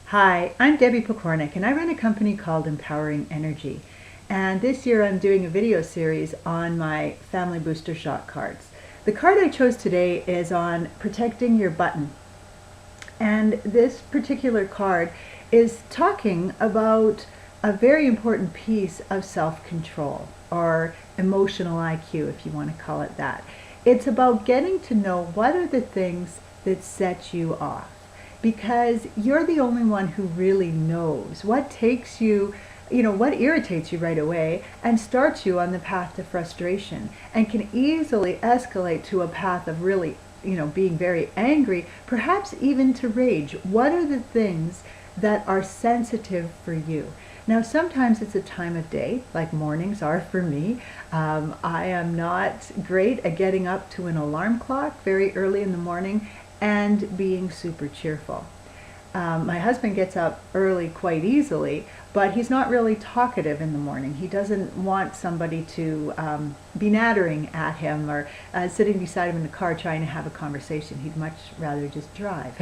Hi, I'm Debbie Pokornik and I run a company called Empowering Energy. And this year I'm doing a video series on my Family Booster Shot cards. The card I chose today is on protecting your button. And this particular card is talking about a very important piece of self-control, or emotional IQ, if you want to call it that. It's about getting to know what are the things that set you off, because you're the only one who really knows what takes you, what irritates you right away and starts you on the path to frustration and can easily escalate to a path of really, being very angry, perhaps even to rage. What are the things that are sensitive for you? Now, sometimes it's a time of day, like mornings are for me. I am not great at getting up to an alarm clock very early in the morning and being super cheerful. My husband gets up early quite easily, but he's not really talkative in the morning. He doesn't want somebody to be nattering at him or sitting beside him in the car trying to have a conversation. He'd much rather just drive.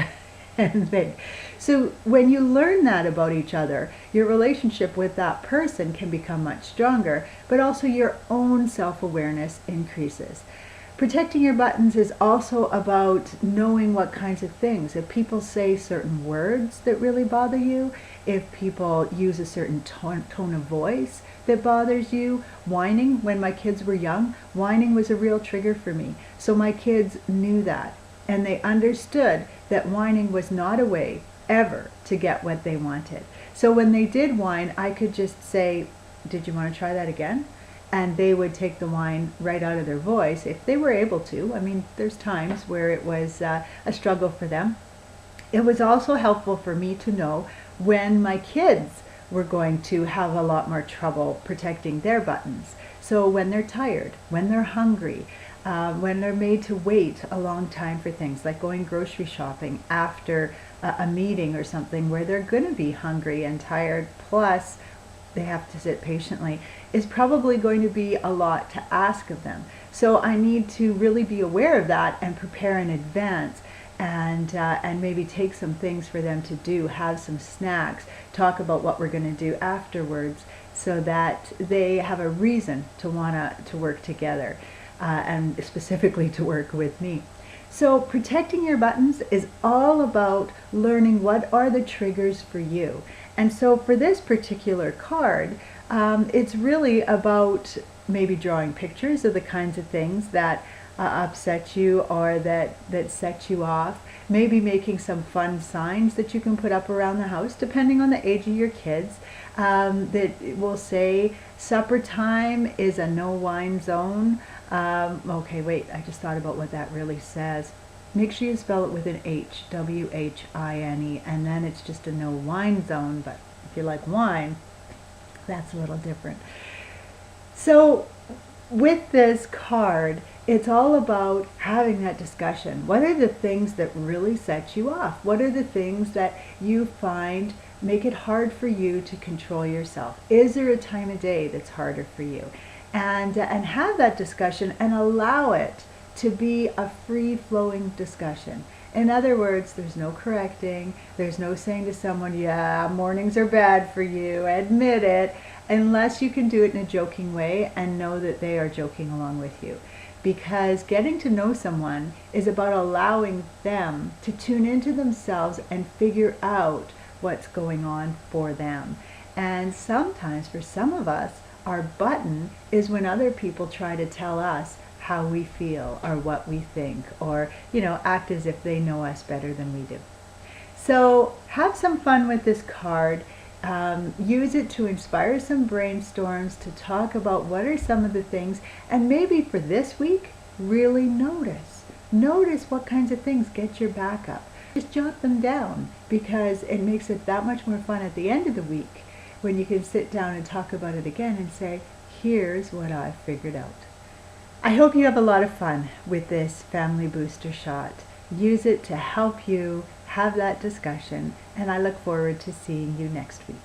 And think. So when you learn that about each other, your relationship with that person can become much stronger, but also your own self-awareness increases. Protecting your buttons is also about knowing what kinds of things. If people say certain words that really bother you, if people use a certain tone of voice that bothers you, whining. When my kids were young, whining was a real trigger for me. So my kids knew that. And they understood that whining was not a way ever to get what they wanted. So when they did whine, I could just say, "Did you want to try that again?" And they would take the whine right out of their voice if they were able to. I mean, there's times where it was a struggle for them. It was also helpful for me to know when my kids were going to have a lot more trouble protecting their buttons. So when they're tired, when they're hungry, when they're made to wait a long time for things, like going grocery shopping after a meeting or something where they're going to be hungry and tired, plus they have to sit patiently, is probably going to be a lot to ask of them. So I need to really be aware of that and prepare in advance, and maybe take some things for them to do, have some snacks, talk about what we're going to do afterwards, so that they have a reason to want to work together. And specifically to work with me. So protecting your buttons is all about learning what are the triggers for you. And so for this particular card, it's really about maybe drawing pictures of the kinds of things that upset you or that set you off. Maybe making some fun signs that you can put up around the house, depending on the age of your kids, that will say, "Supper time is a no wine zone." Okay, wait, I just thought about what that really says. Make sure you spell it with an H, W-H-I-N-E, and then it's just a no wine zone. But if you like wine, that's a little different. So with this card, it's all about having that discussion. What are the things that really set you off? What are the things that you find make it hard for you to control yourself? Is there a time of day that's harder for you? And have that discussion and allow it to be a free-flowing discussion. In other words, there's no correcting, there's no saying to someone, "Yeah, mornings are bad for you, admit it," unless you can do it in a joking way and know that they are joking along with you. Because getting to know someone is about allowing them to tune into themselves and figure out what's going on for them. And sometimes, for some of us, our button is when other people try to tell us how we feel or what we think, or act as if they know us better than we do. So have some fun with this card. Use it to inspire some brainstorms, to talk about what are some of the things, and maybe for this week, really notice what kinds of things get your back up. Just jot them down, because it makes it that much more fun at the end of the week when you can sit down and talk about it again and say, "Here's what I figured out." I hope you have a lot of fun with this Family Booster Shot. Use it to help you have that discussion, and I look forward to seeing you next week.